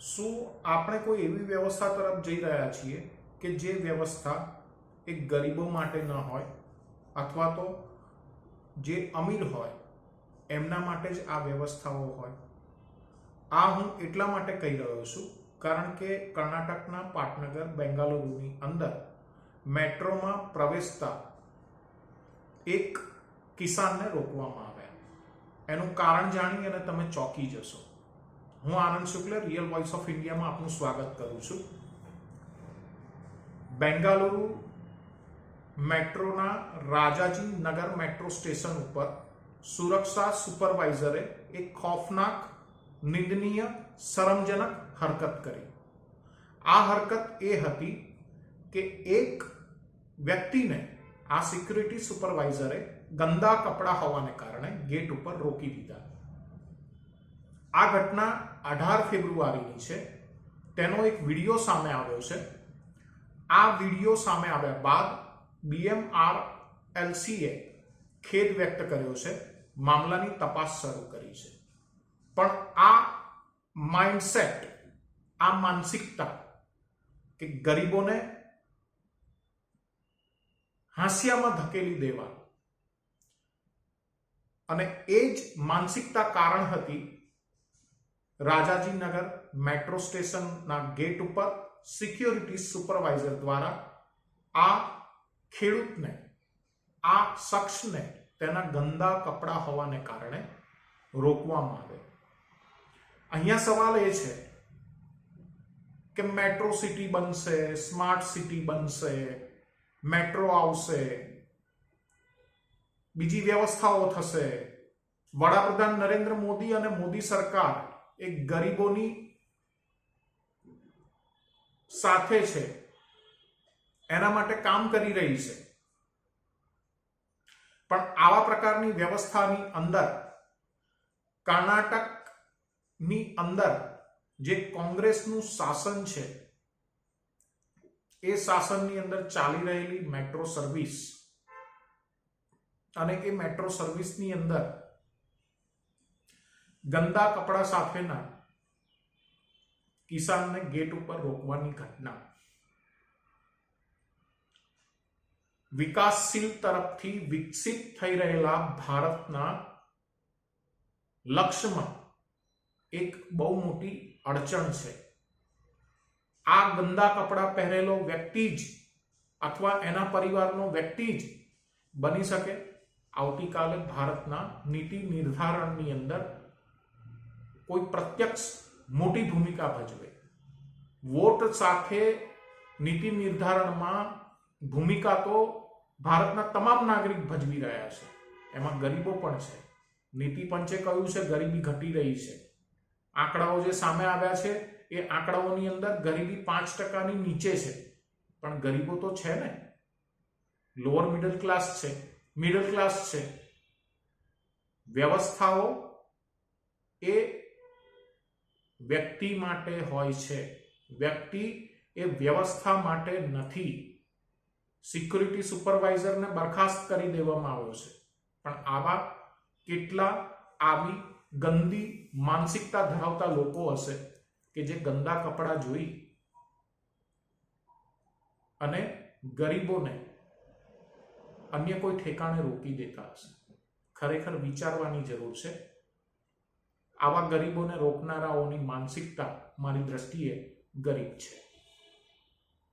શું આપણે કોઈ એવી વ્યવસ્થા તરફ જઈ રહ્યા છીએ કે જે વ્યવસ્થા એ ગરીબો માટે ન હોય અથવા તો જે અમીર હોય એમના માટે જ આ વ્યવસ્થાઓ હોય? આ હું એટલા માટે કહી રહ્યો છું કારણ કે કર્ણાટકના પાટનગર બેંગાલુરુની અંદર મેટ્રોમાં પ્રવેશતા એક કિસાનને રોકવામાં આવ્યા. એનું કારણ જાણી અને તમે ચોંકી જશો. હું આનંદ શુક્લ, રિયલ વોઇસ ઓફ ઇન્ડિયામાં આપનું સ્વાગત કરું છું. બેંગાલુરુ મેટ્રોના રાજાજી નગર મેટ્રો સ્ટેશન ઉપર સુરક્ષા સુપરવાઇઝરે એક ખૌફનાક, નિંદનીય, શરમજનક હરકત કરી. આ હરકત એ હતી કે એક વ્યક્તિને આ સિક્યુરિટી સુપરવાઇઝરે ગંદા કપડા હોવાને કારણે ગેટ ઉપર રોકી દીધા. આ ઘટના 18 ફેબ્રુઆરીની છે. તેનો એક વિડીયો સામે આવ્યો છે. આ વિડીયો સામે આવ્યા બાદ BMRLCએ ખેદ વ્યક્ત કર્યો છે, મામલાની તપાસ શરૂ કરી છે. પણ આ માઇન્ડસેટ, આ માનસિકતા કે ગરીબોને હાંસિયામાં ધકેલી દેવા, અને એ જ માનસિકતા કારણ હતી રાજાજી નગર મેટ્રો સ્ટેશનના ગેટ ઉપર સિક્યોરિટી સુપરવાઇઝર દ્વારા આ ખેડૂતને, આ શખ્સને તેના ગંદા કપડા હોવાને કારણે રોકવામાં આવે. અહીંયા સવાલ એ છે કે મેટ્રો સિટી બનશે, સ્માર્ટ સિટી બનશે, મેટ્રો આવશે, બીજી વ્યવસ્થાઓ થશે. વડાપ્રધાન નરેન્દ્ર મોદી અને મોદી સરકાર એ ગરીબોની સાથે છે, એના માટે કામ કરી રહી છે. પણ આવા પ્રકારની વ્યવસ્થાની અંદર કર્ણાટકની અંદર જે કોંગ્રેસનું શાસન છે, એ શાસનની અંદર ચાલી રહેલી મેટ્રો સર્વિસ, અને એ મેટ્રો સર્વિસની અંદર ગંદા કપડા સાથેના કિસાનને ગેટ ઉપર રોકવાની ઘટના વિકાસશીલ તરફથી વિકસિત થઈ રહેલા ભારતના લક્ષ્યમાં એક બહુ મોટી અડચણ છે. આ ગંદા કપડા પહેરેલો વ્યક્તિ જ અથવા એના પરિવારનો વ્યક્તિ જ બની શકે આવતીકાલે ભારતના નીતિ નિર્ધારણની અંદર કોઈ પ્રત્યક્ષ મોટી ભૂમિકા ભજવે. વોટ સાથે નીતિ નિર્ધારણમાં ભૂમિકા તો ભારતના તમામ નાગરિક ભજવી રહ્યા છે, એમાં ગરીબો પણ છે. નીતિ પંચે કહ્યું છે ગરીબી ઘટી રહી છે. આંકડાઓ જે સામે આવ્યા છે એ આંકડાઓની અંદર ગરીબી 5%ની નીચે છે, પણ ગરીબો તો છે ને. લોઅર મિડલ ક્લાસ છે, મિડલ ક્લાસ છે. વ્યવસ્થાઓ એ વ્યક્તિ માટે હોય છે, વ્યક્તિ એ વ્યવસ્થા માટે નથી. સિક્યુરિટી સુપરવાઇઝરને બરખાસ્ત કરી દેવામાં આવ્યો છે, પણ આવા કેટલા આવી ગંદી માનસિકતા ધરાવતા લોકો હશે કે જે ગંદા કપડા જોઈ અને ગરીબોને અન્ય કોઈ ઠેકાણે રોકી દેતા હશે. ખરેખર વિચારવાની જરૂર છે. આવા ગરીબોને રોકનારાઓની માનસિકતા મારી દ્રષ્ટિએ ગરીબ છે.